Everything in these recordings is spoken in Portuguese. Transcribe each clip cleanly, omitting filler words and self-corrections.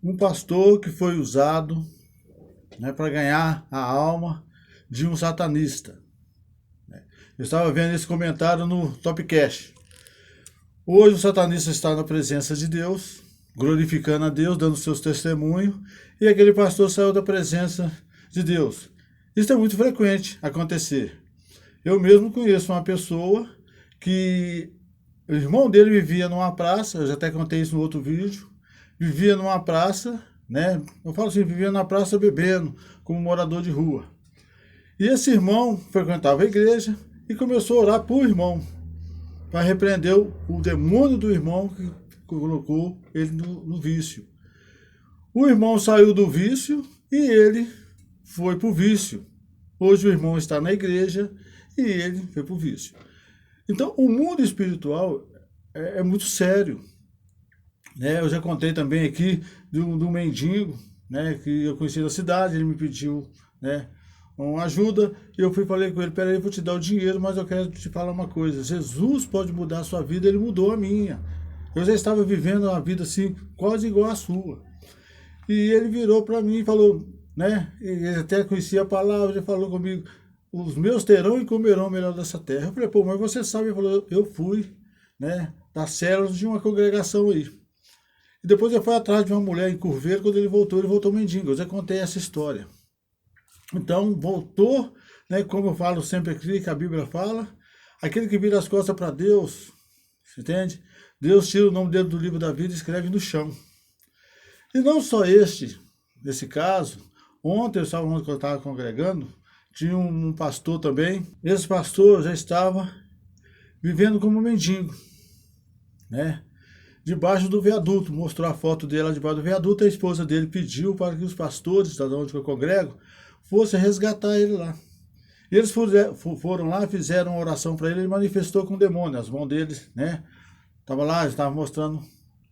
um pastor que foi usado, né, para ganhar a alma de um satanista. Eu estava vendo esse comentário no Topcast. Hoje o satanista está na presença de Deus, glorificando a Deus, dando seus testemunhos, e aquele pastor saiu da presença de Deus. Isso é muito frequente acontecer. Eu mesmo conheço uma pessoa que o irmão dele vivia numa praça, eu já até contei isso no outro vídeo, vivia numa praça, né? Eu falo assim, vivia na praça bebendo, como morador de rua. E esse irmão frequentava a igreja e começou a orar por irmão, para repreender o demônio do irmão que colocou ele no vício. O irmão saiu do vício e ele foi para o vício. Hoje o irmão está na igreja e ele foi para o vício. Então, o mundo espiritual é muito sério. Né? Eu já contei também aqui de um mendigo, né, que eu conheci na cidade, ele me pediu, né, uma ajuda, e eu fui e falei com ele, peraí, eu vou te dar o dinheiro, mas eu quero te falar uma coisa, Jesus pode mudar a sua vida, ele mudou a minha. Eu já estava vivendo uma vida assim, quase igual a sua. E ele virou para mim e falou, né, ele até conhecia a palavra, ele falou comigo, os meus terão e comerão o melhor dessa terra. Eu falei, pô, mas você sabe, ele falou, eu fui, né, das células de uma congregação aí. E depois ele foi atrás de uma mulher em Curveiro, quando ele voltou mendigo. Eu já contei essa história. Então, voltou, né, como eu falo sempre aqui, que a Bíblia fala, aquele que vira as costas para Deus, você entende? Deus tira o nome dele do livro da vida e escreve no chão. E não só nesse caso, ontem, onde eu estava congregando, tinha um pastor também, esse pastor já estava vivendo como mendigo, né? Debaixo do viaduto, mostrou a foto dele lá debaixo do viaduto, a esposa dele pediu para que os pastores, da onde eu congrego, fossem resgatar ele lá. E eles foram lá, fizeram uma oração para ele, ele manifestou com o demônio, as mãos deles, né? Estava lá, estava mostrando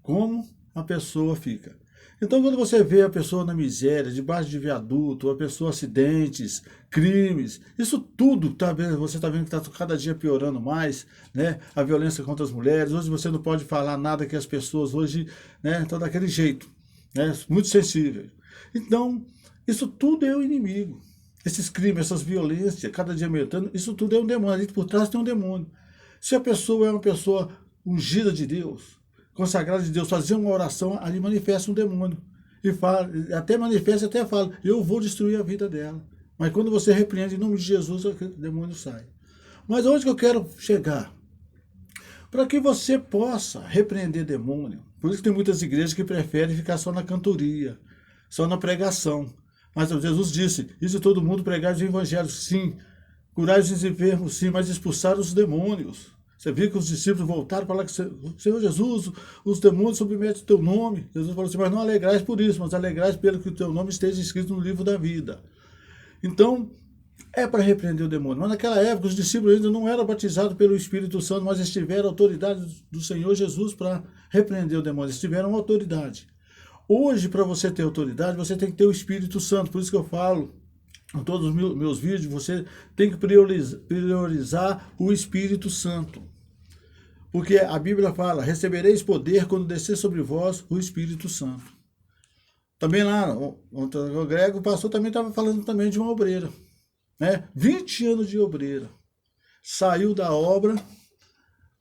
como a pessoa fica. Então, quando você vê a pessoa na miséria, debaixo de viaduto, a pessoa acidentes, crimes, isso tudo você está vendo que está cada dia piorando mais, né? A violência contra as mulheres. Hoje você não pode falar nada que as pessoas hoje, né, estão daquele jeito, né? Muito sensíveis. Então, isso tudo é o inimigo. Esses crimes, essas violências, cada dia aumentando, isso tudo é um demônio. Ali por trás tem um demônio. Se a pessoa é uma pessoa ungida de Deus, consagrado de Deus, fazer uma oração, ali manifesta um demônio. E fala, até manifesta, até fala, eu vou destruir a vida dela. Mas quando você repreende em nome de Jesus, o demônio sai. Mas onde que eu quero chegar? Para que você possa repreender demônio. Por isso que tem muitas igrejas que preferem ficar só na cantoria, só na pregação. Mas Jesus disse, isso todo mundo pregar o evangelho, sim. Curar os enfermos, sim, mas expulsar os demônios. Você viu que os discípulos voltaram para falar que, Senhor Jesus, os demônios submetem o teu nome. Jesus falou assim, mas não alegrais por isso, mas alegrais pelo que o teu nome esteja escrito no livro da vida. Então, é para repreender o demônio. Mas naquela época, os discípulos ainda não eram batizados pelo Espírito Santo, mas eles tiveram autoridade do Senhor Jesus para repreender o demônio. Eles tiveram autoridade. Hoje, para você ter autoridade, você tem que ter o Espírito Santo. Por isso que eu falo, em todos os meus vídeos, você tem que priorizar o Espírito Santo. Porque a Bíblia fala, recebereis poder quando descer sobre vós o Espírito Santo. Também lá, o Grego, o pastor também estava falando também de uma obreira. Né? 20 anos de obreira. Saiu da obra,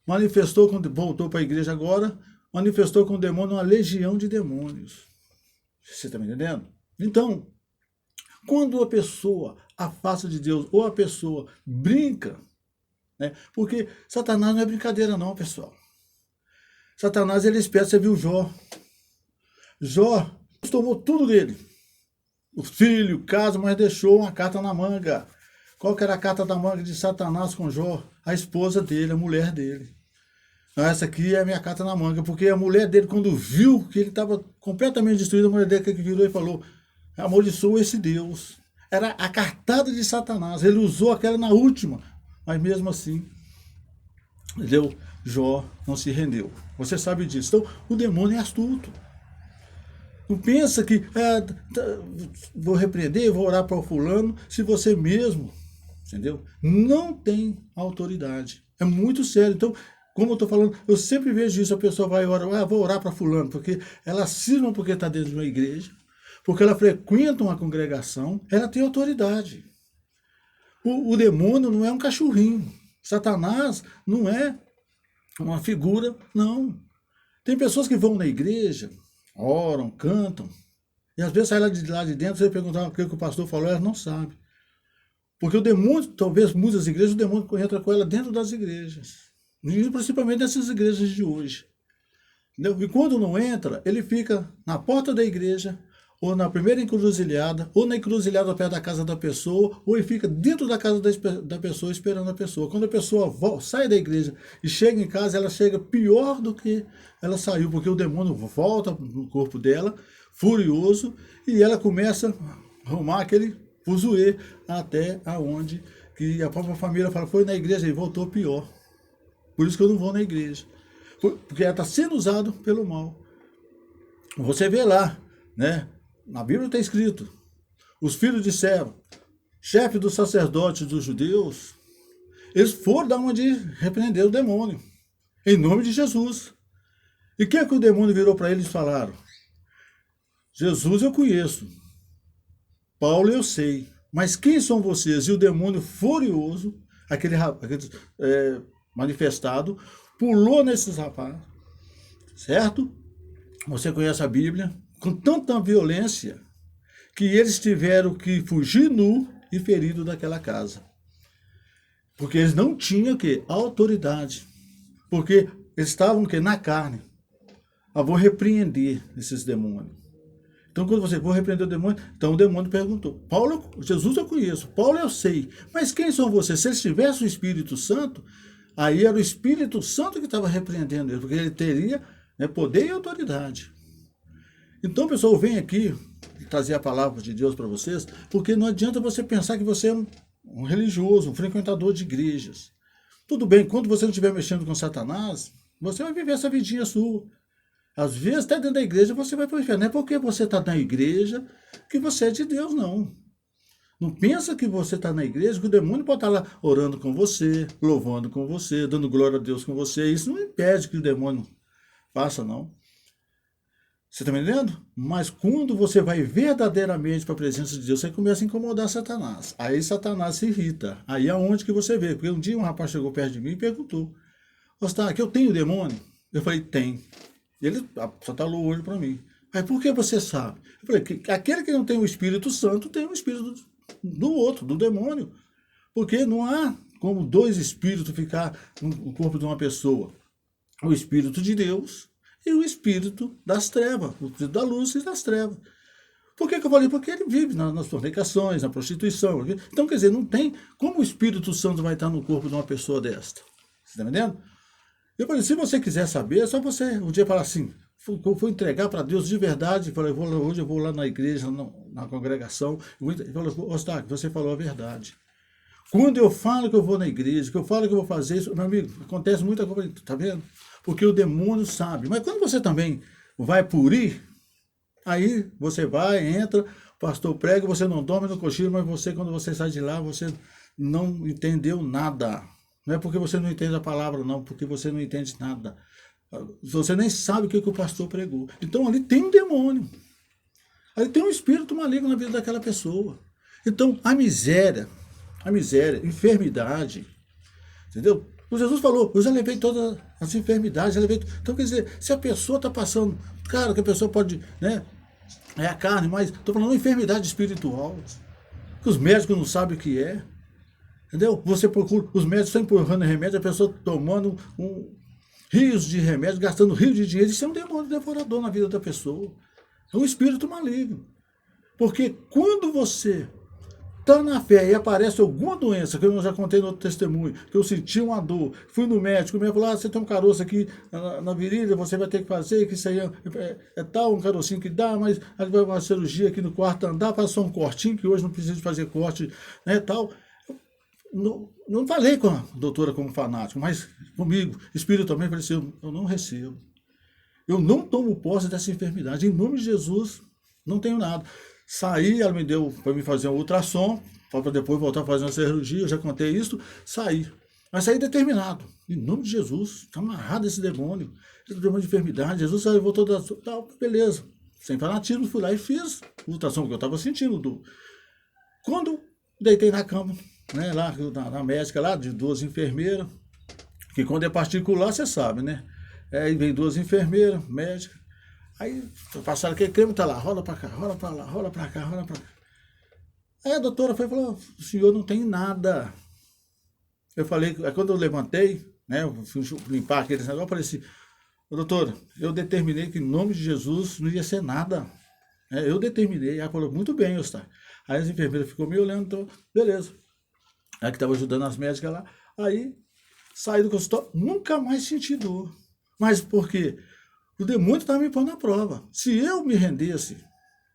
manifestou, voltou para a igreja agora, manifestou com o demônio uma legião de demônios. Você está me entendendo? Então, quando a pessoa afasta de Deus, ou a pessoa brinca, né? Porque Satanás não é brincadeira não, pessoal. Satanás, ele espera, você viu Jó. Jó tomou tudo dele. O filho, casa, mas deixou uma carta na manga. Qual que era a carta da manga de Satanás com Jó? A esposa dele, a mulher dele. Essa aqui é a minha carta na manga, porque a mulher dele, quando viu que ele estava completamente destruído, a mulher dele que virou e falou, amaldiçoa esse Deus. Era a cartada de Satanás. Ele usou aquela na última. Mas mesmo assim, Jó não se rendeu. Você sabe disso. Então, o demônio é astuto. Não pensa que vou repreender, vou orar para o fulano, se você mesmo, entendeu? Não tem autoridade. É muito sério. Então, Como eu estou falando, eu sempre vejo isso, a pessoa vai orar, vou orar para fulano, porque ela cisma porque está dentro de uma igreja, porque ela frequenta uma congregação, ela tem autoridade. O demônio não é um cachorrinho. Satanás não é uma figura, não. Tem pessoas que vão na igreja, oram, cantam, e às vezes sai lá de dentro, você perguntar o que o pastor falou, ela não sabe. Porque o demônio, talvez muitas igrejas, o demônio entra com ela dentro das igrejas. E principalmente nessas igrejas de hoje. Entendeu? E quando não entra, ele fica na porta da igreja, ou na primeira encruzilhada, ou na encruzilhada perto da casa da pessoa, ou ele fica dentro da casa da pessoa esperando a pessoa. Quando a pessoa sai da igreja e chega em casa, ela chega pior do que ela saiu, porque o demônio volta no corpo dela, furioso, e ela começa a arrumar aquele fuzuê até aonde que a própria família fala, foi na igreja e voltou pior. Por isso que eu não vou na igreja. Porque ela está sendo usada pelo mal. Você vê lá, né? Na Bíblia está escrito, os filhos disseram, chefe dos sacerdotes dos judeus, eles foram dar uma de repreender o demônio, em nome de Jesus. E o que é que o demônio virou para eles e falaram? Jesus eu conheço, Paulo eu sei, mas quem são vocês? E o demônio furioso, aquele manifestado, pulou nesses rapazes, certo? Você conhece a Bíblia? Com tanta violência, que eles tiveram que fugir nu e ferido daquela casa. Porque eles não tinham o quê? Autoridade. Porque eles estavam o quê? Na carne. Eu vou repreender esses demônios. Então, quando você for repreender o demônio, então o demônio perguntou, Jesus eu conheço, Paulo eu sei, mas quem são vocês? Se eles tivessem o Espírito Santo, aí era o Espírito Santo que estava repreendendo ele, porque ele teria, né, poder e autoridade. Então, pessoal, vem aqui trazer a palavra de Deus para vocês, porque não adianta você pensar que você é um religioso, um frequentador de igrejas. Tudo bem, quando você não estiver mexendo com Satanás, você vai viver essa vidinha sua. Às vezes, até dentro da igreja, você vai para o inferno. Não é porque você está na igreja que você é de Deus, não. Não pensa que você está na igreja, que o demônio pode estar lá orando com você, louvando com você, dando glória a Deus com você. Isso não impede que o demônio faça, não. Você está me entendendo? Mas quando você vai verdadeiramente para a presença de Deus, você começa a incomodar Satanás. Aí Satanás se irrita. Aí é onde que você vê. Porque um dia um rapaz chegou perto de mim e perguntou, que eu tenho demônio? Eu falei, tem. Ele só talou o olho para mim. Mas por que você sabe? Eu falei, que aquele que não tem o Espírito Santo tem o Espírito do outro, do demônio. Porque não há como dois espíritos ficar no corpo de uma pessoa. O Espírito de Deus e o espírito das trevas, o espírito da luz e das trevas. Por que eu falei? Porque ele vive nas fornicações, na prostituição. Então, quer dizer, não tem como o Espírito Santo vai estar no corpo de uma pessoa desta. Você está entendendo? Eu falei, se você quiser saber, é só você um dia falar assim, vou entregar para Deus de verdade. Falei, hoje eu vou lá na igreja, na congregação. Ele falou, você falou a verdade. Quando eu falo que eu vou na igreja, que eu falo que eu vou fazer isso, meu amigo, acontece muita coisa, tá vendo? Porque o demônio sabe. Mas quando você também vai por ir, aí você vai, entra, o pastor prega, você não dorme no cochilo, mas você, quando você sai de lá, você não entendeu nada. Não é porque você não entende a palavra, não, porque você não entende nada. Você nem sabe o que o pastor pregou. Então ali tem um demônio. Ali tem um espírito maligno na vida daquela pessoa. Então a miséria, enfermidade, entendeu? O Jesus falou, eu já levei todas as enfermidades, então quer dizer, se a pessoa está passando, claro que a pessoa pode, né, é a carne, mas estou falando de uma enfermidade espiritual, que os médicos não sabem o que é, entendeu? Você procura, os médicos estão empurrando remédio, a pessoa tomando rios de remédio, gastando rios de dinheiro, isso é um demônio devorador na vida da pessoa, é um espírito maligno, porque quando você está na fé e aparece alguma doença, que eu já contei no outro testemunho, que eu senti uma dor, fui no médico, o médico falou, você tem um caroço aqui na virilha, você vai ter que fazer, que isso aí é tal, um carocinho que dá, mas aí vai uma cirurgia aqui no quarto andar, faz só um cortinho, que hoje não precisa de fazer corte, né, tal. Não falei com a doutora como fanático, mas comigo, espiritualmente, falei assim, eu não recebo. Eu não tomo posse dessa enfermidade, em nome de Jesus, não tenho nada. Saí, ela me deu para me fazer um ultrassom, para depois voltar a fazer uma cirurgia, eu já contei isso, saí. Vai sair determinado. Em nome de Jesus, está amarrado esse demônio de enfermidade. Jesus levou toda a... Tá, beleza. Sem fanatismo, fui lá e fiz a ultrassom, porque eu estava sentindo. Quando deitei na cama, né, lá na médica, lá, de 2 enfermeiras, que quando é particular, você sabe, né? Aí vem 2 enfermeiras, médicas. Aí passaram aquele creme, tá lá, rola pra cá, rola pra lá, rola pra cá, rola pra cá. Aí a doutora foi e falou, o senhor não tem nada. Eu falei, aí quando eu levantei, né, eu fui limpar aqueles negócios, eu falei assim, doutora, eu determinei que em nome de Jesus não ia ser nada. Eu determinei. Ela falou, muito bem, Eustáquio. Aí as enfermeiras ficou me olhando, então, beleza. Aí que estava ajudando as médicas lá. Aí, saí do consultório, nunca mais senti dor. Mas por quê? O demônio estava me pondo na prova. Se eu me rendesse,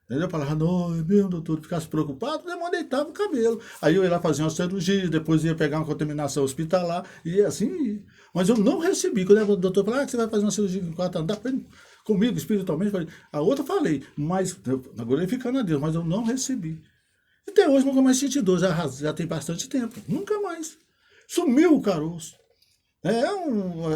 eu falava, não, é mesmo, doutor, ficasse preocupado, o demônio deitava o cabelo. Aí eu ia lá fazer uma cirurgia, depois ia pegar uma contaminação hospitalar, e assim ia. Mas eu não recebi. Quando o doutor falou, você vai fazer uma cirurgia em 4 anos, comigo espiritualmente, falei, a outra falei, mas, glorificando a Deus, mas eu não recebi. E até hoje nunca mais senti dor, já tem bastante tempo, nunca mais. Sumiu o caroço.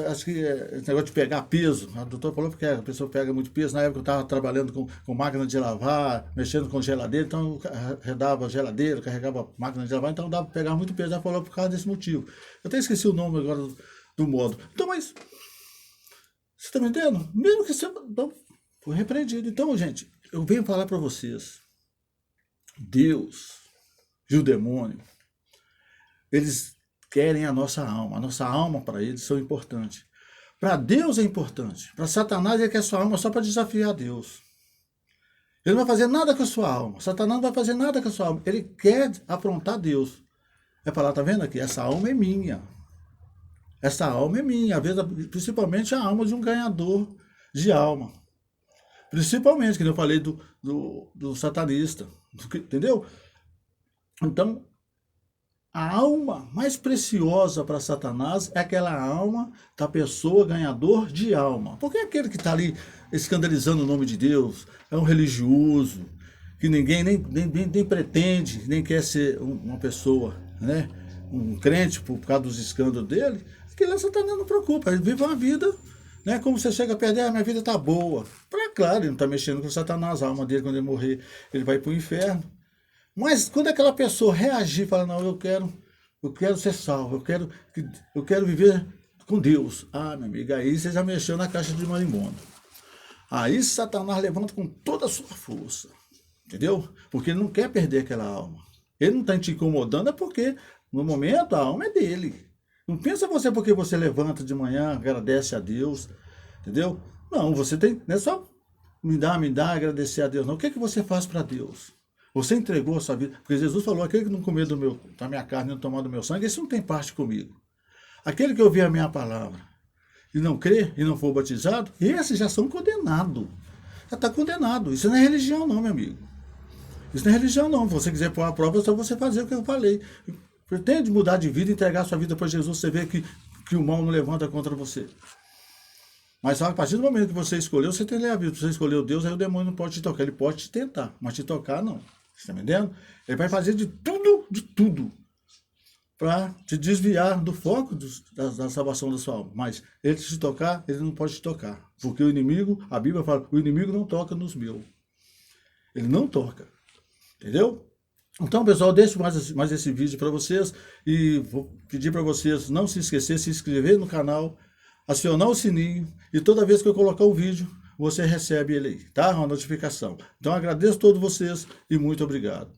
Acho que esse negócio de pegar peso, a doutora falou porque a pessoa pega muito peso. Na época eu estava trabalhando com máquina de lavar, mexendo com geladeira, então eu arredava a geladeira, carregava a máquina de lavar, então dava para pegar muito peso. Ela falou por causa desse motivo. Eu até esqueci o nome agora do modo. Então, mas você está me entendendo? Mesmo que você então, foi repreendido. Então, gente, eu venho falar para vocês, Deus e o demônio, eles querem a nossa alma para eles são importantes. Para Deus é importante. Para Satanás ele quer a sua alma só para desafiar Deus. Ele não vai fazer nada com a sua alma. Satanás não vai fazer nada com a sua alma. Ele quer afrontar Deus. É para lá, tá vendo aqui? Essa alma é minha. Essa alma é minha. Às vezes, principalmente a alma de um ganhador de alma. Principalmente, que eu falei do satanista. Entendeu? Então, a alma mais preciosa para Satanás é aquela alma da pessoa ganhador de alma. Porque é aquele que está ali escandalizando o nome de Deus, é um religioso, que ninguém nem pretende, nem quer ser uma pessoa, né? Um crente por causa dos escândalos dele. Aquele Satanás não preocupa, ele vive uma vida, né? Como você chega perto dele, minha vida está boa. Claro, ele não está mexendo com Satanás, a alma dele quando ele morrer, ele vai para o inferno. Mas quando aquela pessoa reagir, fala, não, eu quero ser salvo, eu quero viver com Deus. Ah, minha amiga, aí você já mexeu na caixa de marimbondo. Aí Satanás levanta com toda a sua força, entendeu? Porque ele não quer perder aquela alma. Ele não está te incomodando, é porque no momento a alma é dele. Não pensa você porque você levanta de manhã, agradece a Deus, entendeu? Não, você tem, não é só me dar, agradecer a Deus, não. O que é que você faz para Deus? Você entregou a sua vida. Porque Jesus falou, aquele que não comer da minha carne e não tomar do meu sangue, esse não tem parte comigo. Aquele que ouvir a minha palavra e não crer e não for batizado, esses já são condenados. Já está condenado. Isso não é religião não, meu amigo. Isso não é religião não. Se você quiser pôr a prova, é só você fazer o que eu falei. Pretende mudar de vida, entregar a sua vida para Jesus, você vê que o mal não levanta contra você. Mas a partir do momento que você escolheu, você tem a vida. Se você escolheu Deus, aí o demônio não pode te tocar. Ele pode te tentar, mas te tocar não. Você está me entendendo? Ele vai fazer de tudo, para te desviar do foco da salvação da sua alma. Mas ele te tocar, ele não pode te tocar. Porque o inimigo, a Bíblia fala, o inimigo não toca nos meus. Ele não toca. Entendeu? Então, pessoal, deixo mais esse vídeo para vocês. E vou pedir para vocês não se esquecer, se inscrever no canal, acionar o sininho. E toda vez que eu colocar o vídeo, você recebe ele aí, tá? Uma notificação. Então, agradeço a todos vocês e muito obrigado.